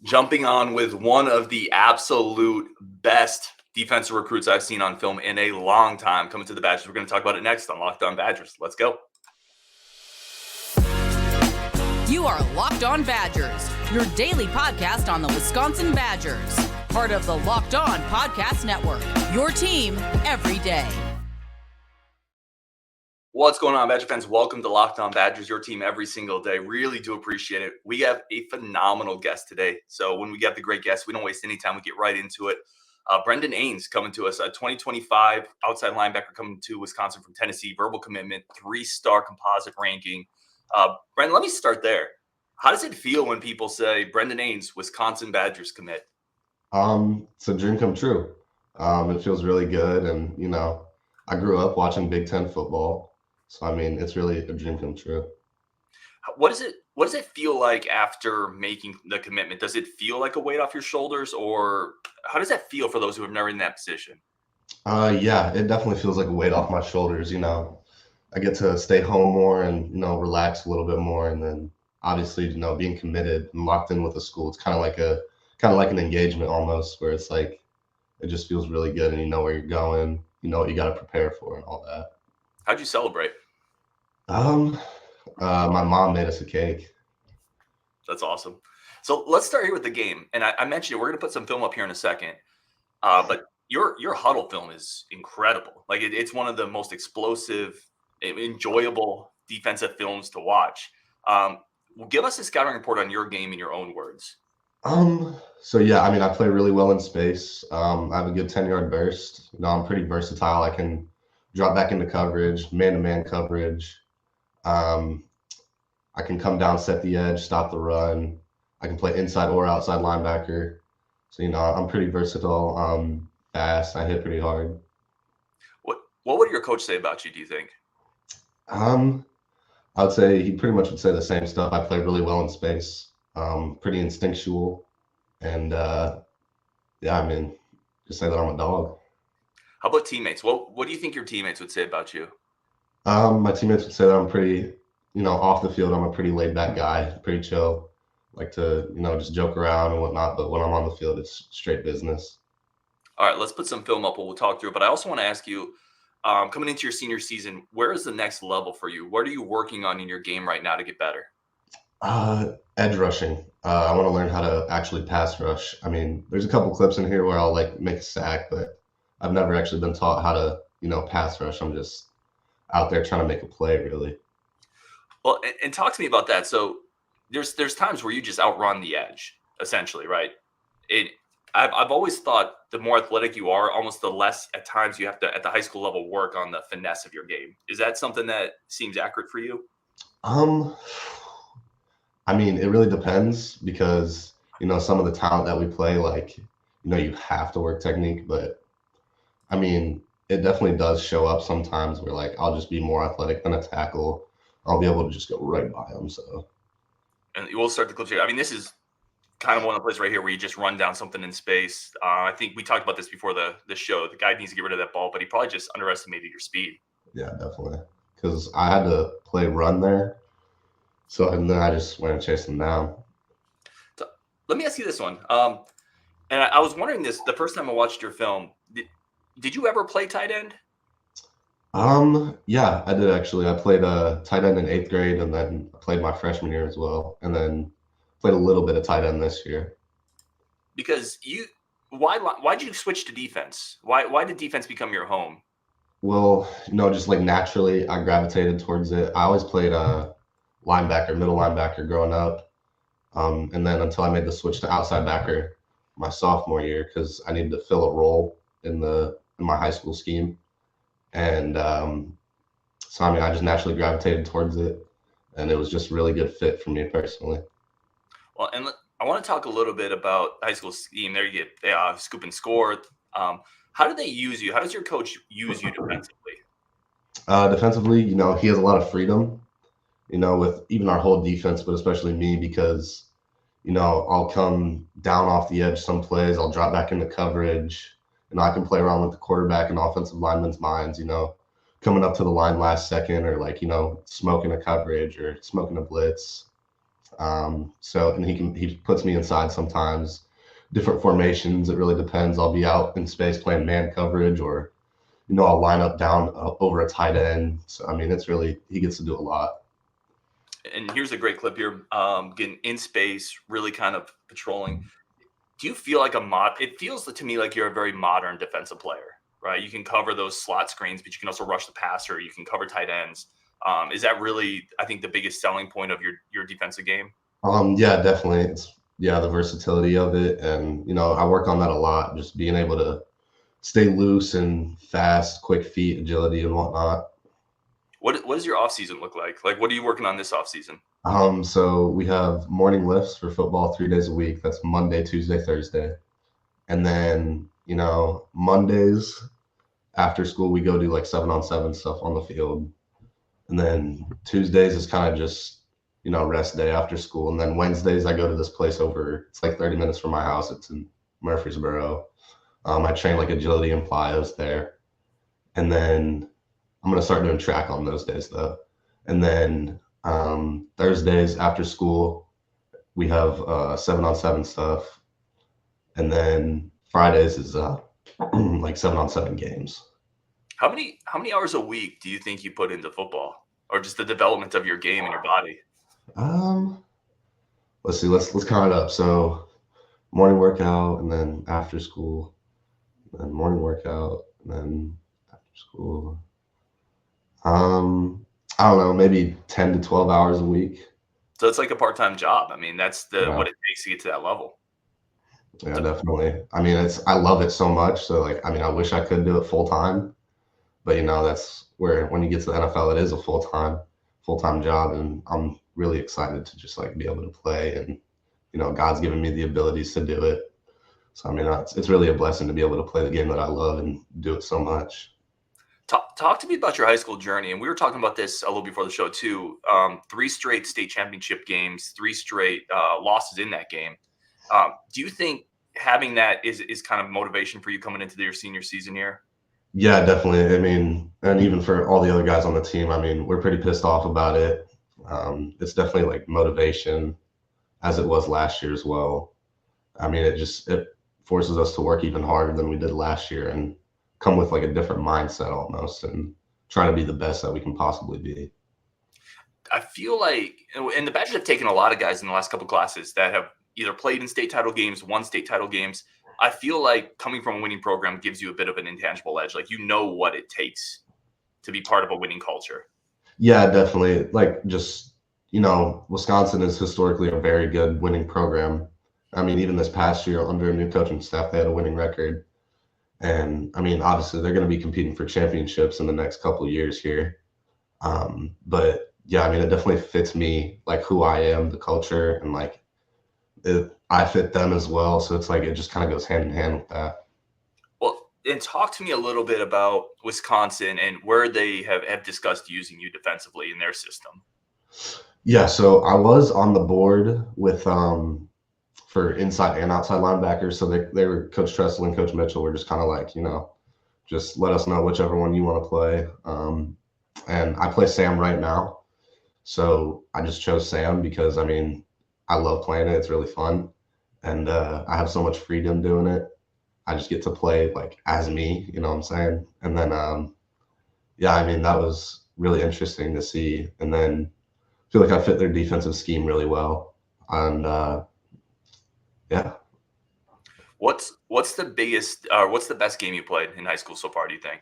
Jumping on with one of the absolute best defensive recruits I've seen on film in a long time coming to the Badgers. We're going to talk about it next on Locked On Badgers. Let's go. You are Locked On Badgers, your daily podcast on the Wisconsin Badgers. Part of the Locked On Podcast Network, your team every day. What's going on, Badger fans? Welcome to Locked On Badgers, your team every single day. Really do appreciate it. We have a phenomenal guest today. So when we get the great guests, we don't waste any time. We get right into it. Brenden Anes coming to us, a 2025 outside linebacker coming to Wisconsin from Tennessee, verbal commitment, 3-star composite ranking. Brenden, let me start there. How does it feel when people say Brenden Anes, Wisconsin Badgers commit? It's a dream come true. It feels really good. And, I grew up watching Big Ten football. So, it's really a dream come true. What does it feel like after making the commitment? Does it feel like a weight off your shoulders, or how does that feel for those who have never been in that position? Yeah, it definitely feels like a weight off my shoulders. I get to stay home more and, relax a little bit more. And then obviously, being committed and locked in with a school, it's kind of like an engagement almost, where it's like, it just feels really good and you know where you're going, you know what you got to prepare for and all that. How'd you celebrate? My mom made us a cake. That's awesome. So let's start here with the game. And I mentioned it. We're going to put some film up here in a second. But your huddle film is incredible. Like it's one of the most explosive, enjoyable defensive films to watch. Give us a scouting report on your game in your own words. So yeah, I play really well in space. I have a good 10-yard burst. I'm pretty versatile. I can drop back into coverage, man-to-man coverage. I can come down, set the edge, stop the run. I can play inside or outside linebacker. So, I'm pretty versatile, fast. I hit pretty hard. What would your coach say about you, do you think? I would say he pretty much would say the same stuff. I play really well in space, pretty instinctual. And, just say that I'm a dog. How about teammates? What do you think your teammates would say about you? My teammates would say that I'm pretty, off the field, I'm a pretty laid back guy, pretty chill, like to, just joke around and whatnot. But when I'm on the field, it's straight business. All right, let's put some film up and we'll talk through it. But I also want to ask you, coming into your senior season, where is the next level for you? What are you working on in your game right now to get better? Edge rushing. I want to learn how to actually pass rush. There's a couple clips in here where I'll make a sack, but I've never actually been taught how to, pass rush. I'm just out there trying to make a play, really. Well, and talk to me about that. So there's times where you just outrun the edge, essentially, right? I've always thought the more athletic you are, almost the less at times you have to, at the high school level, work on the finesse of your game. Is that something that seems accurate for you? It really depends because, some of the talent that we play, you have to work technique, but it definitely does show up sometimes where I'll just be more athletic than a tackle. I'll be able to just go right by them. So, and we'll start the clips here. This is kind of one of the places right here where you just run down something in space. I think we talked about this before the show. The guy needs to get rid of that ball, but he probably just underestimated your speed. Yeah, definitely. Because I had to play run there. So, and then I just went and chased him down. So, let me ask you this one. And I was wondering this the first time I watched your film. Did you ever play tight end? Yeah, I did actually. I played tight end in 8th grade, and then played my freshman year as well, and then played a little bit of tight end this year. Because why'd you switch to defense? Why did defense become your home? Well, just naturally, I gravitated towards it. I always played linebacker, middle linebacker growing up, and then until I made the switch to outside backer my sophomore year because I needed to fill a role in my high school scheme. And so, I just naturally gravitated towards it, and it was just a really good fit for me personally. Well, and I want to talk a little bit about high school scheme. There you get scoop and score. How do they use you? How does your coach use you defensively? Defensively, he has a lot of freedom, with even our whole defense, but especially me because, I'll come down off the edge some plays. I'll drop back into coverage. I can play around with the quarterback and offensive linemen's minds, coming up to the line last second or smoking a coverage or smoking a blitz. And he puts me inside sometimes, different formations. It really depends. I'll be out in space playing man coverage, or I'll line up down over a tight end. So I mean, he gets to do a lot. And here's a great clip here, getting in space, really kind of patrolling. Do you feel like it feels to me like you're a very modern defensive player, right? You can cover those slot screens, but you can also rush the passer. You can cover tight ends. Is that really, I think, the biggest selling point of your defensive game? Yeah, definitely. The versatility of it. And, I work on that a lot, just being able to stay loose and fast, quick feet, agility and whatnot. What does your offseason look like? Like, what are you working on this offseason? So we have morning lifts for football 3 days a week. That's Monday, Tuesday, Thursday. And then, Mondays after school, we go do like 7-on-7 stuff on the field. And then Tuesdays is kind of just, rest day after school. And then Wednesdays, I go to this place it's like 30 minutes from my house. It's in Murfreesboro. I train like agility and plyos there. And then I'm going to start doing track on those days though. And then Thursdays after school, we have 7-on-7 stuff. And then Fridays is like 7-on-7 games. How many hours a week do you think you put into football, or just the development of your game and your body? Let's see. Let's count it up. So morning workout, and then after school, and then morning workout, and then after school. I don't know, maybe 10 to 12 hours a week. So it's like a part-time job. I mean, that's what it takes to get to that level. Yeah, definitely. I mean, I love it so much. So I wish I could do it full time, but that's where, when you get to the NFL, it is a full-time job. And I'm really excited to just be able to play, and, God's given me the abilities to do it. So, I mean, it's really a blessing to be able to play the game that I love and do it so much. Talk to me about your high school journey. And we were talking about this a little before the show too. 3 straight state championship games, 3 straight losses in that game. Do you think having that is kind of motivation for you coming into your senior season here? Yeah, definitely. I mean, and even for all the other guys on the team, I mean, we're pretty pissed off about it. It's definitely like motivation, as it was last year as well. I mean, it forces us to work even harder than we did last year, and come with like a different mindset almost, and try to be the best that we can possibly be. I feel like, and the Badgers have taken a lot of guys in the last couple classes that have either played in state title games, won state title games. I feel like coming from a winning program gives you a bit of an intangible edge. Like, what it takes to be part of a winning culture. Yeah, definitely. Like, just, Wisconsin is historically a very good winning program. I mean, even this past year under a new coaching staff, they had a winning record. And I mean, obviously they're going to be competing for championships in the next couple of years here. But yeah, I mean, it definitely fits me, like who I am, the culture, and like I fit them as well. So it's like, it just kind of goes hand in hand with that. Well, and talk to me a little bit about Wisconsin and where they have discussed using you defensively in their system. Yeah, so I was on the board with for inside and outside linebackers. So they were, Coach Tressel and Coach Mitchell were just kind of like, just let us know whichever one you want to play. And I play Sam right now. So I just chose Sam because, I mean, I love playing it. It's really fun. And I have so much freedom doing it. I just get to play like as me, you know what I'm saying? And then, yeah, I mean, that was really interesting to see. And then I feel like I fit their defensive scheme really well. And yeah. What's the biggest, what's the best game you played in high school so far, do you think?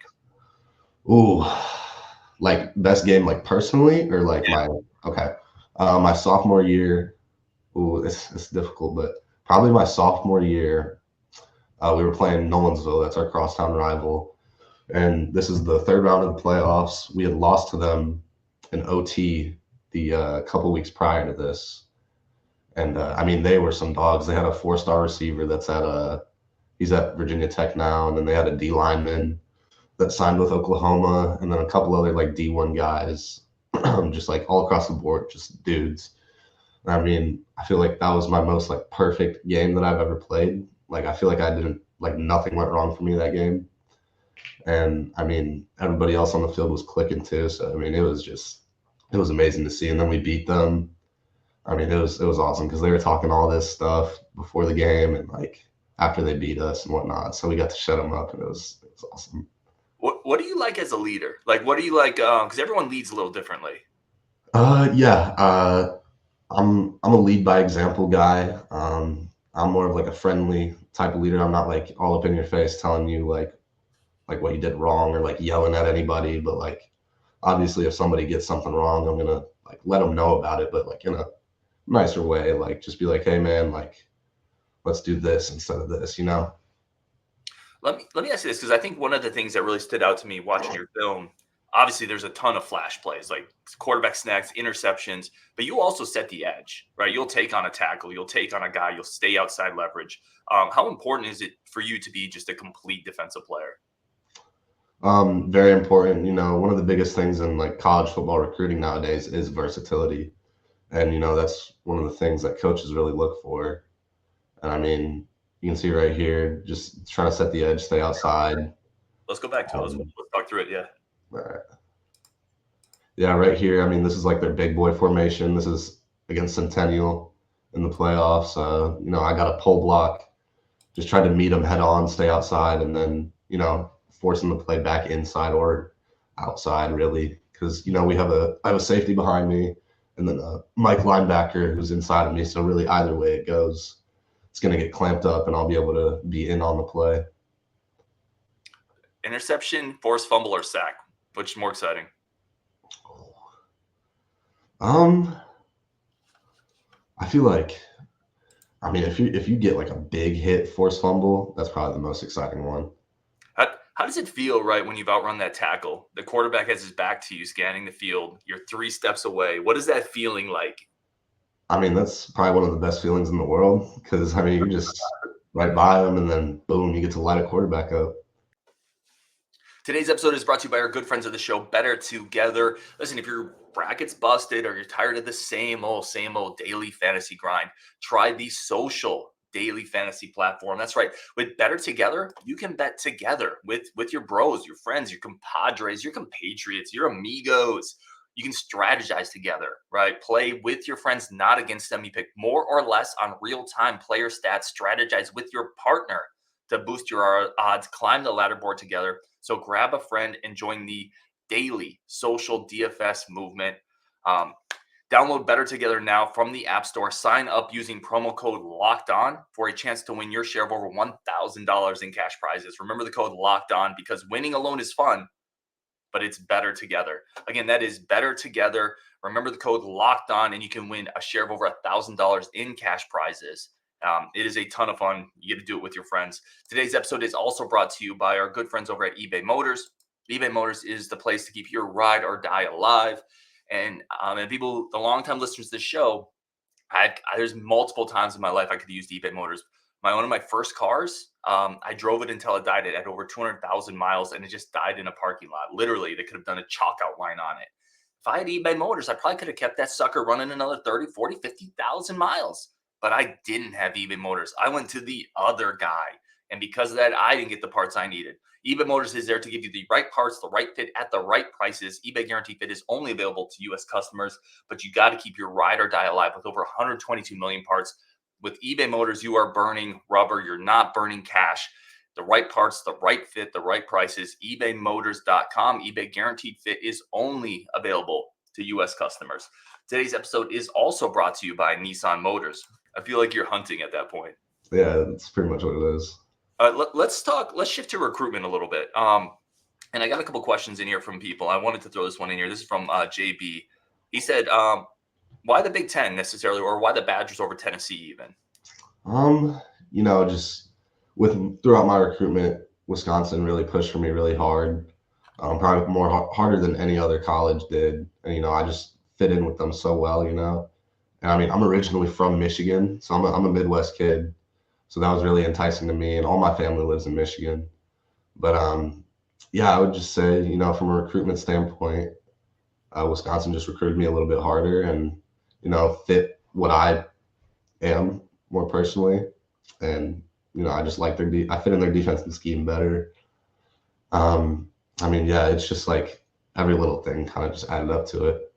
Ooh, like best game, like personally, or like my sophomore year. Ooh, it's difficult, but probably my sophomore year, we were playing Nolensville. That's our crosstown rival. And this is the third round of the playoffs. We had lost to them in OT the couple weeks prior to this. And I mean, they were some dogs. They had a 4-star receiver he's at Virginia Tech now. And then they had a D lineman that signed with Oklahoma, and then a couple other like D1 guys, just like all across the board, just dudes. I mean, I feel like that was my most like perfect game that I've ever played. Like, I feel like nothing went wrong for me that game. And I mean, everybody else on the field was clicking too. So, I mean, it was amazing to see. And then we beat them. I mean, it was awesome because they were talking all this stuff before the game and like after they beat us and whatnot. So we got to shut them up, and it was awesome. What do you like as a leader? Like, what do you like? Because everyone leads a little differently. Yeah. I'm a lead by example guy. I'm more of like a friendly type of leader. I'm not like all up in your face telling you like what you did wrong or like yelling at anybody. But like obviously, if somebody gets something wrong, I'm gonna like let them know about it, but like in a nicer way. Like just be like, hey man, like let's do this instead of this, you know? Let me ask you this, because I think one of the things that really stood out to me watching your film, obviously there's a ton of flash plays, like quarterback snacks, interceptions, but you also set the edge, right? You'll take on a tackle, you'll take on a guy, you'll stay outside leverage. How important is it for you to be just a complete defensive player? Very important. You know, one of the biggest things in like college football recruiting nowadays is versatility. And, you know, that's one of the things that coaches really look for. And I mean, you can see right here, just trying to set the edge, stay outside. Let's go back to it. Let's talk through it. Yeah. Right. Yeah, right here. I mean, this is like their big boy formation. This is against Centennial in the playoffs. You know, I got a pull block, just tried to meet them head on, stay outside, and then, you know, force them to play back inside or outside, really. Because, you know, I have a safety behind me and then a Mike linebacker who's inside of me. So really either way it goes, it's going to get clamped up and I'll be able to be in on the play. Interception, forced fumble, or sack? Which is more exciting? I feel like, I mean, if you get like a big hit force fumble, that's probably the most exciting one. How does it feel, right, when you've outrun that tackle? The quarterback has his back to you, scanning the field. You're 3 steps away. What is that feeling like? I mean, that's probably one of the best feelings in the world because, I mean, you're just right by them and then boom, you get to light a quarterback up. Today's episode is brought to you by our good friends of the show, Better Together. Listen, if your bracket's busted or you're tired of the same old daily fantasy grind, try the social daily fantasy platform. That's right. With Better Together, you can bet together with your bros, your friends, your compadres, your compatriots, your amigos. You can strategize together, right? Play with your friends, not against them. You pick more or less on real-time player stats. Strategize with your partner to boost your odds. Climb the ladder board together. So grab a friend and join the daily social DFS movement. Download Better Together now from the App Store. Sign up using promo code LOCKEDON for a chance to win your share of over $1,000 in cash prizes. Remember the code LOCKEDON because winning alone is fun, but it's better together. Again, that is Better Together. Remember the code LOCKEDON and you can win a share of over $1,000 in cash prizes. It is a ton of fun. You get to do it with your friends. Today's episode is also brought to you by our good friends over at eBay Motors. eBay Motors is the place to keep your ride or die alive. And people, the longtime listeners to this show, there's multiple times in my life I could use eBay Motors. One of my first cars, I drove it until it died. It had over 200,000 miles and it just died in a parking lot. Literally, they could have done a chalk outline on it. If I had eBay Motors, I probably could have kept that sucker running another 30, 40, 50,000 miles. But I didn't have eBay Motors. I went to the other guy. And because of that, I didn't get the parts I needed. eBay Motors is there to give you the right parts, the right fit at the right prices. eBay Guaranteed Fit is only available to U.S. customers, but you got to keep your ride or die alive with over 122 million parts. With eBay Motors, you are burning rubber. You're not burning cash. The right parts, the right fit, the right prices. ebaymotors.com. eBay Guaranteed Fit is only available to U.S. customers. Today's episode is also brought to you by Nissan Motors. I feel like you're hunting at that point. Yeah, that's pretty much what it is. Let's shift to recruitment a little bit. And I got a couple questions in here from people. I wanted to throw this one in here. This is from JB. He said, why the Big Ten necessarily, or why the Badgers over Tennessee even? You know, just throughout my recruitment, Wisconsin really pushed for me really hard. Probably harder than any other college did. And, you know, I just fit in with them so well, you know. And I mean, I'm originally from Michigan, so I'm a Midwest kid. So that was really enticing to me, and all my family lives in Michigan. But yeah, I would just say, you know, from a recruitment standpoint, Wisconsin just recruited me a little bit harder and, you know, fit what I am more personally. And, you know, I just like I fit in their defensive scheme better. I mean, yeah, it's just like every little thing kind of just added up to it.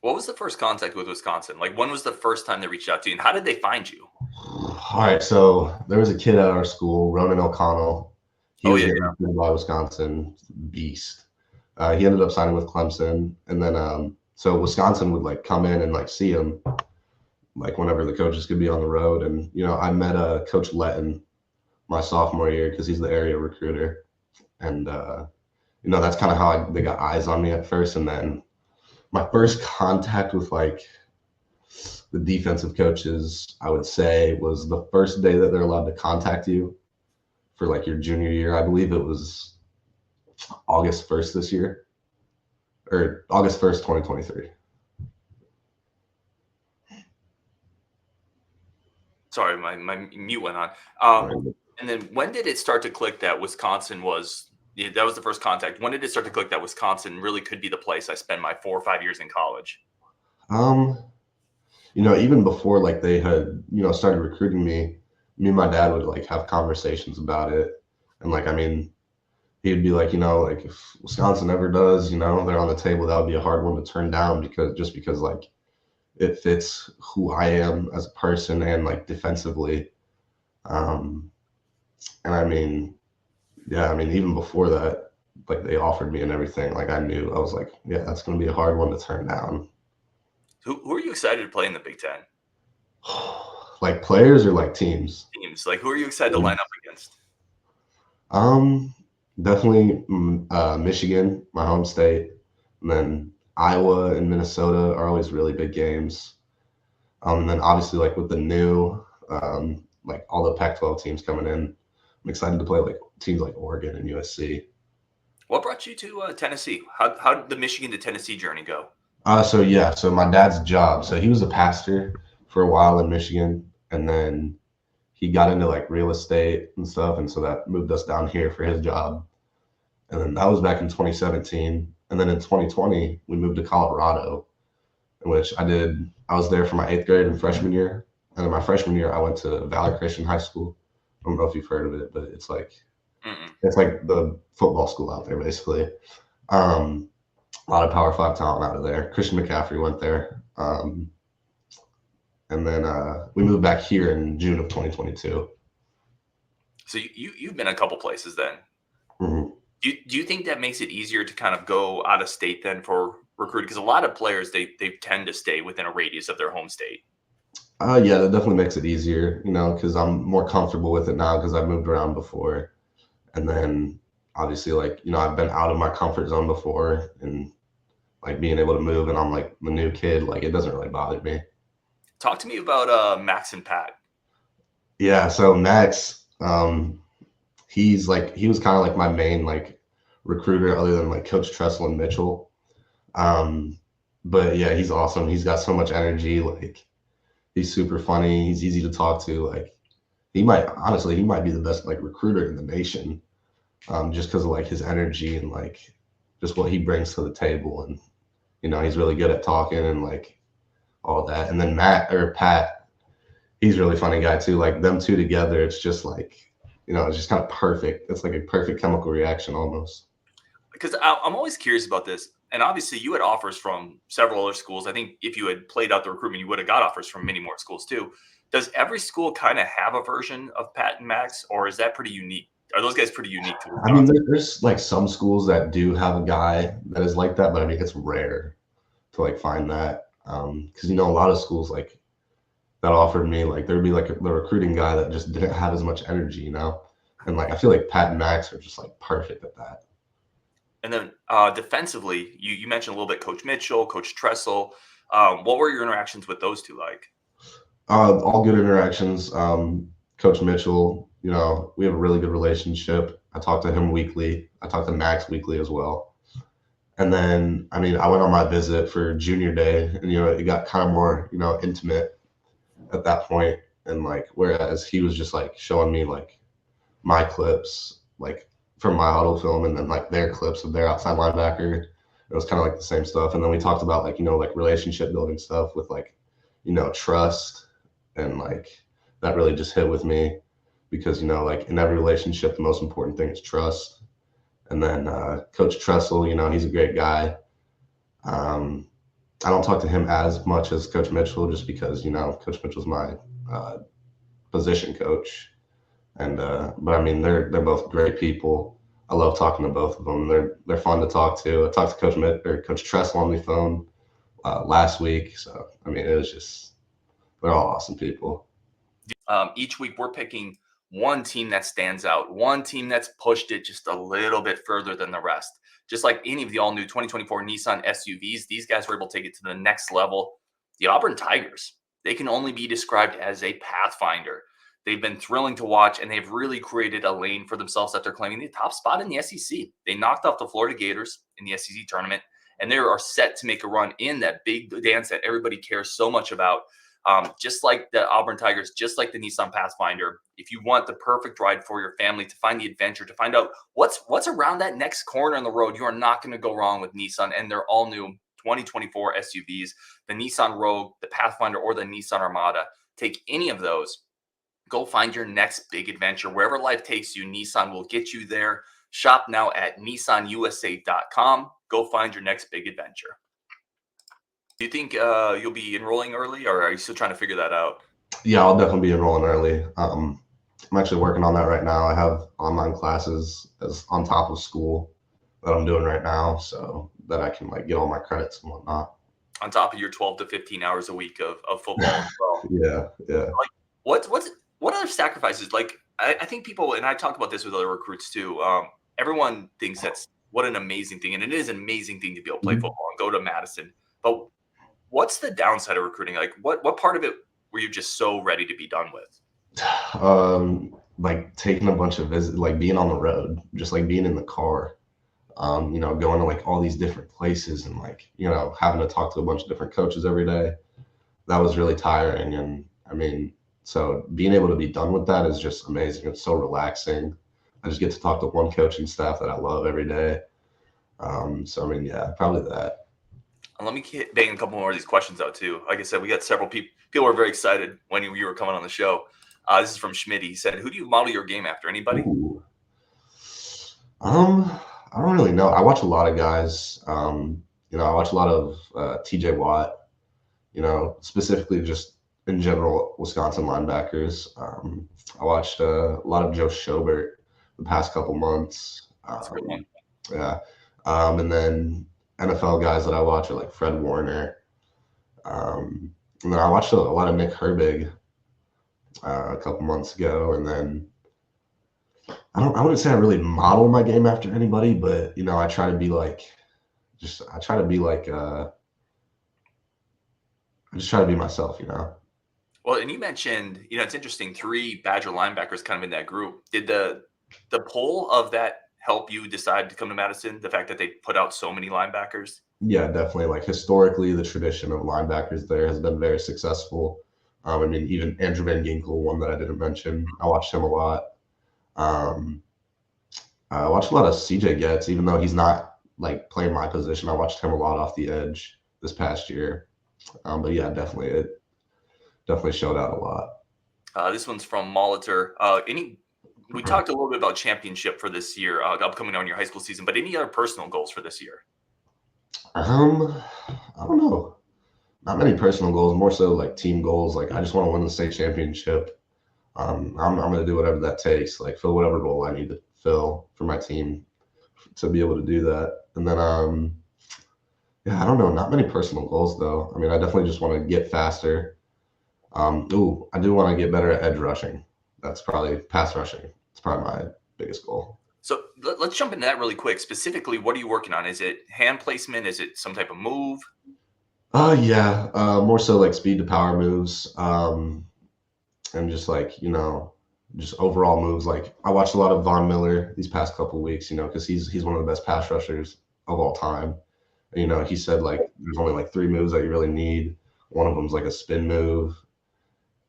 What was the first contact with Wisconsin? Like, when was the first time they reached out to you, and how did they find you? All right, so there was a kid at our school, Ronan O'Connell. He Oh, was yeah, getting recruited by Wisconsin, beast. He ended up signing with Clemson, and then so Wisconsin would like come in and like see him, like whenever the coaches could be on the road. And I met Coach Letton my sophomore year because he's the area recruiter, and that's kind of how they got eyes on me at first. And then my first contact with like the defensive coaches, I would say, was the first day that they're allowed to contact you for like your junior year. I believe it was August 1st this year, or August 1st, 2023. Sorry, my mute went on. And then when did it start to click that Wisconsin was that was the first contact? When did it start to click that Wisconsin really could be the place I spend my 4 or 5 years in college? Even before like they had, started recruiting me and my dad would like have conversations about it. And like, I mean, he'd be like, like if Wisconsin ever does, they're on the table, that would be a hard one to turn down because like it fits who I am as a person and like defensively. And I mean, yeah, I mean, even before that, like they offered me and everything, like I knew, I was like, yeah, that's going to be a hard one to turn down. Who are you excited to play in the Big Ten? Like players or like teams? Teams. Like, who are you excited to line up against? Definitely Michigan, my home state, and then Iowa and Minnesota are always really big games. And then obviously like with the new, like all the Pac-12 teams coming in, I'm excited to play like teams like Oregon and USC. What brought you to Tennessee? How did the Michigan to Tennessee journey go? So my dad's job. So he was a pastor for a while in Michigan, and then he got into like real estate and stuff, and so that moved us down here for his job. And then that was back in 2017, and then in 2020 we moved to Colorado, in which I was there for my 8th grade and freshman year, and then my freshman year I went to Valley Christian High School. I don't know if you've heard of it, but it's like it's like the football school out there basically. A lot of Power 5 talent out of there. Christian McCaffrey went there. And then we moved back here in June of 2022. So you've been a couple places then. Mm-hmm. Do you think that makes it easier to kind of go out of state then for recruiting? Because a lot of players, they tend to stay within a radius of their home state. Yeah, that definitely makes it easier, because I'm more comfortable with it now because I've moved around before. And then obviously, like, I've been out of my comfort zone before and like being able to move, and I'm like the new kid, like it doesn't really bother me. Talk to me about Max and Pat. Yeah, so Max, he was kind of like my main like recruiter other than like Coach Tressel and Mitchell. But yeah, he's awesome. He's got so much energy. Like he's super funny. He's easy to talk to. Like he might be the best like recruiter in the nation, just because of like his energy and like just what he brings to the table. And he's really good at talking and like all that. And then Pat, he's a really funny guy too. Like them two together, it's just like, it's just kind of perfect. It's like a perfect chemical reaction almost. Because I'm always curious about this. And obviously you had offers from several other schools. I think if you had played out the recruitment, you would have got offers from many more schools too. Does every school kind of have a version of Pat and Max, or is that pretty unique? Are those guys pretty unique to I mean, there's like some schools that do have a guy that is like that, but I mean, it's rare to like find that. Because, a lot of schools like that offered me, like there'd be like the recruiting guy that just didn't have as much energy, and like I feel like Pat and Max are just like perfect at that. And then defensively, you mentioned a little bit Coach Mitchell, Coach Tressel. What were your interactions with those two like? All good interactions. Coach Mitchell, we have a really good relationship. I talk to him weekly. I talk to Max weekly as well. And then, I mean, I went on my visit for junior day, and, it got kind of more, intimate at that point. And like, whereas he was just like showing me like my clips, like from my huddle film, and then like their clips of their outside linebacker. It was kind of like the same stuff. And then we talked about like, like relationship building stuff with like, trust, and like that really just hit with me because, like in every relationship, the most important thing is trust. And then Coach Tressel, he's a great guy. I don't talk to him as much as Coach Mitchell, just because Coach Mitchell's my position coach, and but I mean they're both great people. I love talking to both of them. They're fun to talk to. I talked to Coach Tressel on the phone last week, so I mean it was just they're all awesome people. Each week we're picking one team that stands out, one team that's pushed it just a little bit further than the rest. Just like any of the all-new 2024 Nissan SUVs, these guys were able to take it to the next level. The Auburn Tigers, they can only be described as a pathfinder. They've been thrilling to watch, and they've really created a lane for themselves that they're claiming the top spot in the SEC. They knocked off the Florida Gators in the SEC tournament, and they are set to make a run in that big dance that everybody cares so much about. Just like the Auburn Tigers, just like the Nissan Pathfinder, if you want the perfect ride for your family, to find the adventure, to find out what's around that next corner in the road, you are not going to go wrong with Nissan and their all-new 2024 SUVs, the Nissan Rogue, the Pathfinder, or the Nissan Armada. Take any of those. Go find your next big adventure. Wherever life takes you, Nissan will get you there. Shop now at nissanusa.com. Go find your next big adventure. Do you think you'll be enrolling early, or are you still trying to figure that out? Yeah, I'll definitely be enrolling early. I'm actually working on that right now. I have online classes as on top of school that I'm doing right now, so that I can like get all my credits and whatnot. On top of your 12 to 15 hours a week of football as well. Yeah. Like, what other sacrifices? Like, I think people, and I talked about this with other recruits too. Everyone thinks that's what an amazing thing, and it is an amazing thing to be able to play football and go to Madison. But what's the downside of recruiting? Like, what part of it were you just so ready to be done with? Like taking a bunch of visits, like being on the road, just like being in the car, going to like all these different places and like, having to talk to a bunch of different coaches every day. That was really tiring. And I mean, so being able to be done with that is just amazing. It's so relaxing. I just get to talk to one coaching staff that I love every day. So I mean, yeah, probably that. Let me bang a couple more of these questions out too. Like I said, we got several people. People were very excited when you were coming on the show. This is from Schmid. He said, "Who do you model your game after? Anybody?" Ooh. I don't really know. I watch a lot of guys. I watch a lot of TJ Watt. Specifically just in general Wisconsin linebackers. I watched a lot of Joe Schobert the past couple months. That's a good one. Yeah. And then NFL guys that I watch are like Fred Warner. And then I watched a lot of Nick Herbig a couple months ago. And then I wouldn't say I really model my game after anybody, but I try to be like, I just try to be myself, Well, and you mentioned, it's interesting, 3 Badger linebackers kind of in that group. Did the pull of that help you decide to come to Madison? The fact that they put out so many linebackers? Yeah, definitely. Like historically, the tradition of linebackers there has been very successful. I mean, even Andrew Van Ginkel, one that I didn't mention, I watched him a lot. I watched a lot of CJ Getz, even though he's not like playing my position. I watched him a lot off the edge this past year. But yeah, it definitely showed out a lot. This one's from Molitor. We talked a little bit about championship for this year, upcoming on your high school season, but any other personal goals for this year? I don't know. Not many personal goals, more so like team goals. Like I just want to win the state championship. I'm going to do whatever that takes, like fill whatever goal I need to fill for my team to be able to do that. And then, yeah, I don't know. Not many personal goals though. I mean, I definitely just want to get faster. I do want to get better at edge rushing. That's probably pass rushing. It's probably my biggest goal. So let's jump into that really quick. Specifically, what are you working on? Is it hand placement? Is it some type of move? Yeah, more so like speed to power moves, and just like, just overall moves. Like I watched a lot of Von Miller these past couple of weeks, because he's one of the best pass rushers of all time. And, he said like there's only like 3 moves that you really need. One of them's like a spin move,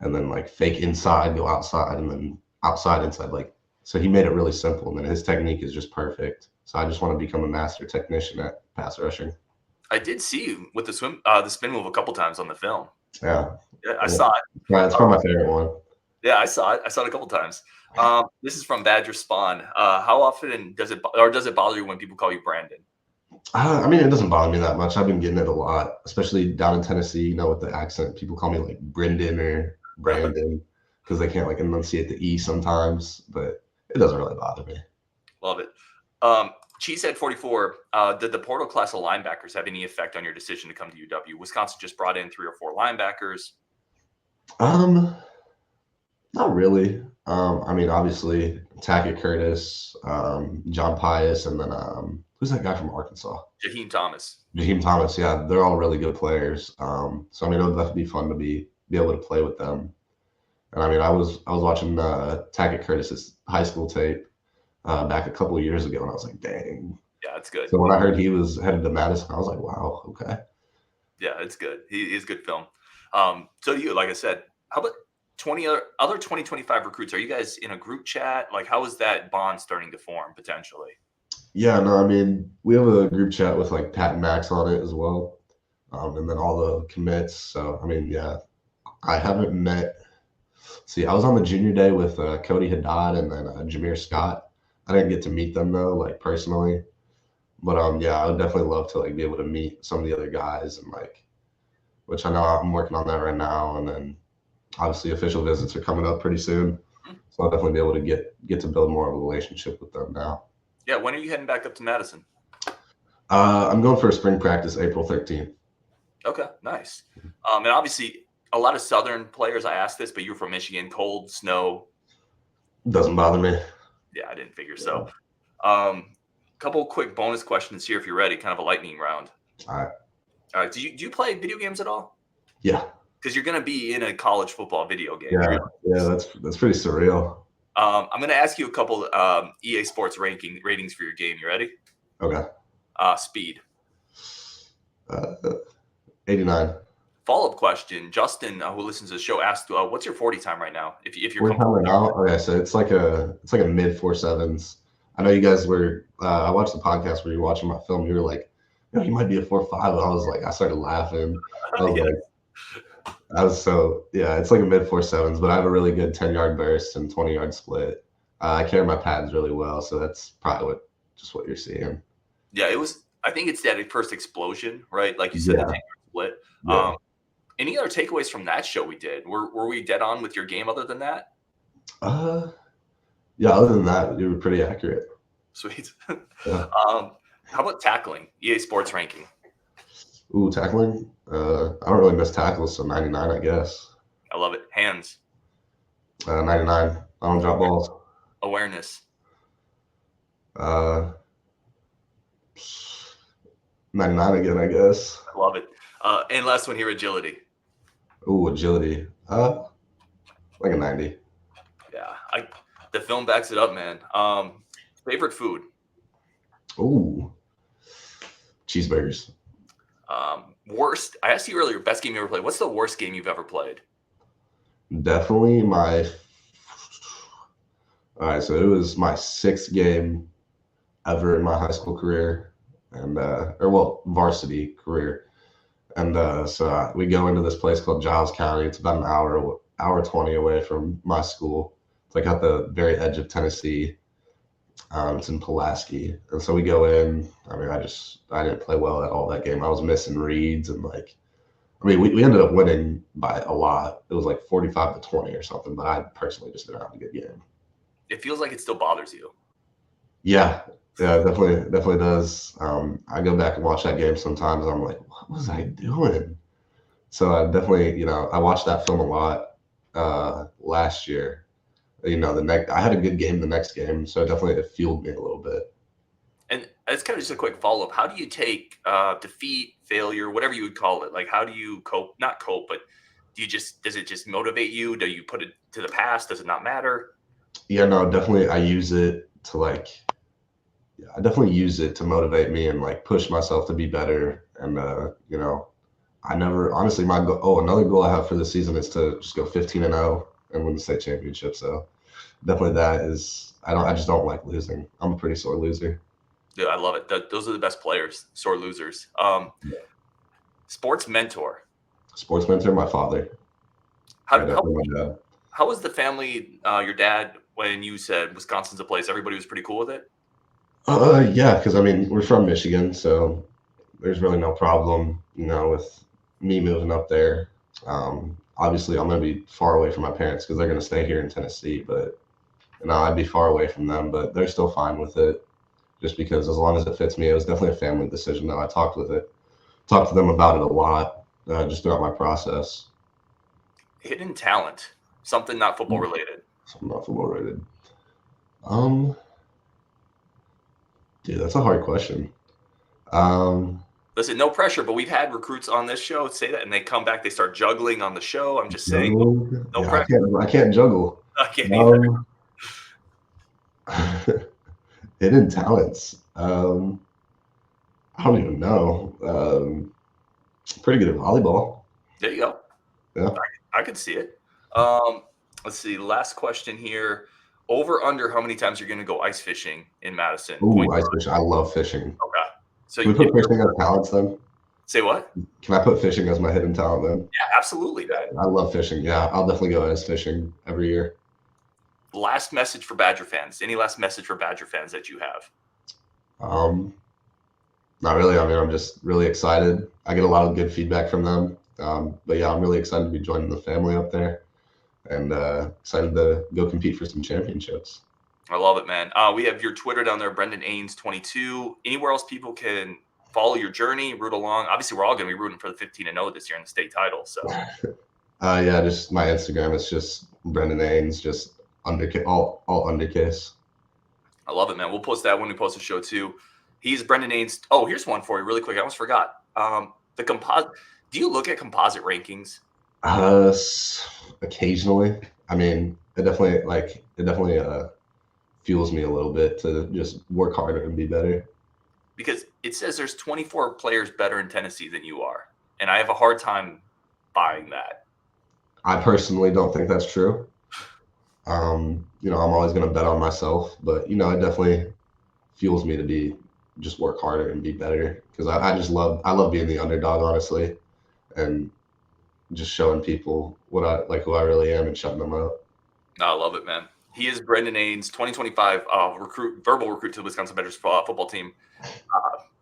and then like fake inside, go outside, and then outside inside. Like, so he made it really simple, and then his technique is just perfect. So I just want to become a master technician at pass rushing. I did see you with the spin move a couple times on the film. Yeah, I saw it. Yeah, it's probably my favorite one. Yeah, I saw it. I saw it a couple times. This is from Badger Spawn. How often does it bother you when people call you Brenden? I mean, it doesn't bother me that much. I've been getting it a lot, especially down in Tennessee, with the accent. People call me like Brenden or Brandon because they can't like enunciate the E sometimes, but it doesn't really bother me. Love it. Cheesehead 44, did the portal class of linebackers have any effect on your decision to come to UW? Wisconsin just brought in 3 or 4 linebackers. Not really. I mean, obviously, Tackett Curtis, John Pius, and then who's that guy from Arkansas? Jaheim Thomas. Jaheim Thomas. Yeah, they're all really good players. So I mean, it would definitely be fun to be able to play with them. And I mean, I was watching Tackett Curtis's high school tape back a couple of years ago, and I was like, dang. Yeah, it's good. So when I heard he was headed to Madison, I was like, wow, okay. Yeah, it's good. He is good film. So you, like I said, how about 2025 recruits? Are you guys in a group chat? Like, how is that bond starting to form potentially? Yeah, no, I mean, we have a group chat with like Pat and Max on it as well, and then all the commits. So, I mean, yeah, I haven't met. See, I was on the junior day with Cody Haddad and then Jameer Scott. I didn't get to meet them though, like personally. But yeah, I would definitely love to like be able to meet some of the other guys and like, which I know I'm working on that right now. And then obviously official visits are coming up pretty soon, so I'll definitely be able to get to build more of a relationship with them now. Yeah, when are you heading back up to Madison? I'm going for a spring practice April 13th. Okay, nice. And obviously, a lot of Southern players, I asked this, but you're from Michigan, cold, snow. Doesn't bother me. Yeah, I didn't figure so. Couple quick bonus questions here if you're ready, kind of a lightning round. All right. Do you play video games at all? Yeah. Because you're going to be in a college football video game. Yeah, that's pretty surreal. I'm going to ask you a couple EA Sports ratings for your game. You ready? Okay. Speed. 89. Follow-up question. Justin, who listens to the show, asked, "What's your 40 time right now?" If you're comfortable right now, okay, so it's like a mid 4.7s. I know you guys were. I watched the podcast where you were watching my film. You were like, you might be a 4.5. And I was like, I started laughing. I was it's like a mid 4.7s, but I have a really good 10-yard burst and 20-yard split. I carry my pads really well, so that's probably what you're seeing. Yeah, it was. I think it's that first explosion, right? Like you said, the 10-yard split. Yeah. Any other takeaways from that show we did? Were we dead on with your game other than that? Yeah, other than that, you were pretty accurate. Sweet. Yeah. How about tackling? EA Sports ranking. Ooh, tackling? I don't really miss tackles, so 99, I guess. I love it. Hands. 99. I don't drop balls. Awareness. 99 again, I guess. I love it. And last one here, agility. Ooh, agility. Like a 90. Yeah, the film backs it up, man. Favorite food? Ooh, cheeseburgers. Worst? I asked you earlier, best game you ever played. What's the worst game you've ever played? Definitely all right, so it was my 6th game ever in my high school career, and varsity career. And so we go into this place called Giles County. It's about an hour 20 away from my school. It's like at the very edge of Tennessee. It's in Pulaski. And so we go in. I mean, I didn't play well at all that game. I was missing reads and we ended up winning by a lot. It was like 45-20 or something, but I personally just didn't have a good game. It feels like it still bothers you. Yeah, definitely does. I go back and watch that game sometimes. I'm like, what was I doing? So I definitely, I watched that film a lot last year. I had a good game the next game, so it fueled me a little bit. And it's kind of just a quick follow-up. How do you take defeat, failure, whatever you would call it? Like, how do you cope? Not cope, but does it just motivate you? Do you put it to the past? Does it not matter? Yeah, no, definitely. I use it to I definitely use it to motivate me and push myself to be better. And I never honestly my goal. Oh, another goal I have for this season is to just go 15-0 and win the state championship. So definitely that is. I just don't like losing. I'm a pretty sore loser. Dude, I love it. Those are the best players, sore losers. Sports mentor. Sports mentor, my father. How was the family? Your dad, when you said Wisconsin's a place, everybody was pretty cool with it? Yeah, because I mean, we're from Michigan, so there's really no problem, with me moving up there. Obviously, I'm gonna be far away from my parents because they're gonna stay here in Tennessee, but I'd be far away from them, but they're still fine with it. Just because as long as it fits me, it was definitely a family decision. Though I talked to them about it a lot, just throughout my process. Hidden talent, something not football related. Something not football related. Um, Dude, that's a hard question. Listen, no pressure, but we've had recruits on this show say that, and they come back, they start juggling on the show. I'm just saying, no Yeah, pressure. I can't juggle. I can't either. Hidden talents. I don't even know. Pretty good at volleyball. There you go. Yeah. I could see it. Let's see. Last question here. Over under how many times you're going to go ice fishing in Madison? Ooh, ice fishing. I love fishing. Okay. So Can we put fishing as talents then? Say what? Can I put fishing as my hidden talent then? Yeah, absolutely, man. I love fishing. Yeah, I'll definitely go ice fishing every year. Last message for Badger fans. Any last message for Badger fans that you have? Not really. I mean, I'm just really excited. I get a lot of good feedback from them. But yeah, I'm really excited to be joining the family up there, and excited to go compete for some championships. I love it, man. We have your Twitter down there, Brenden Anes 22. Anywhere else people can follow your journey, root along? Obviously, we're all going to be rooting for the 15-0 this year in the state title. So, yeah, just my Instagram. It's just Brenden Anes, just all undercase. I love it, man. We'll post that when we post the show too. He's Brenden Anes. Oh, here's one for you, really quick. I almost forgot. The composite. Do you look at composite rankings? Occasionally. I mean, it definitely fuels me a little bit to just work harder and be better. Because it says there's 24 players better in Tennessee than you are, and I have a hard time buying that. I personally don't think that's true. I'm always going to bet on myself, but it definitely fuels me to just work harder and be better, because I love being the underdog, honestly, and just showing people who I really am and shutting them up. I love it, man. He is Brenden Anes, 2025 verbal recruit to the Wisconsin Badgers football team.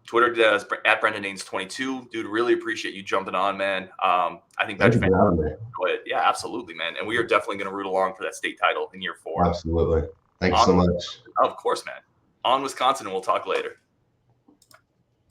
Twitter does at Brenden Anes 22. Dude, really appreciate you jumping on, man. I think Badger fans enjoy it. Yeah, absolutely, man. And we are definitely going to root along for that state title in year 4. Absolutely. Thank you so much. Of course, man. On Wisconsin, and we'll talk later.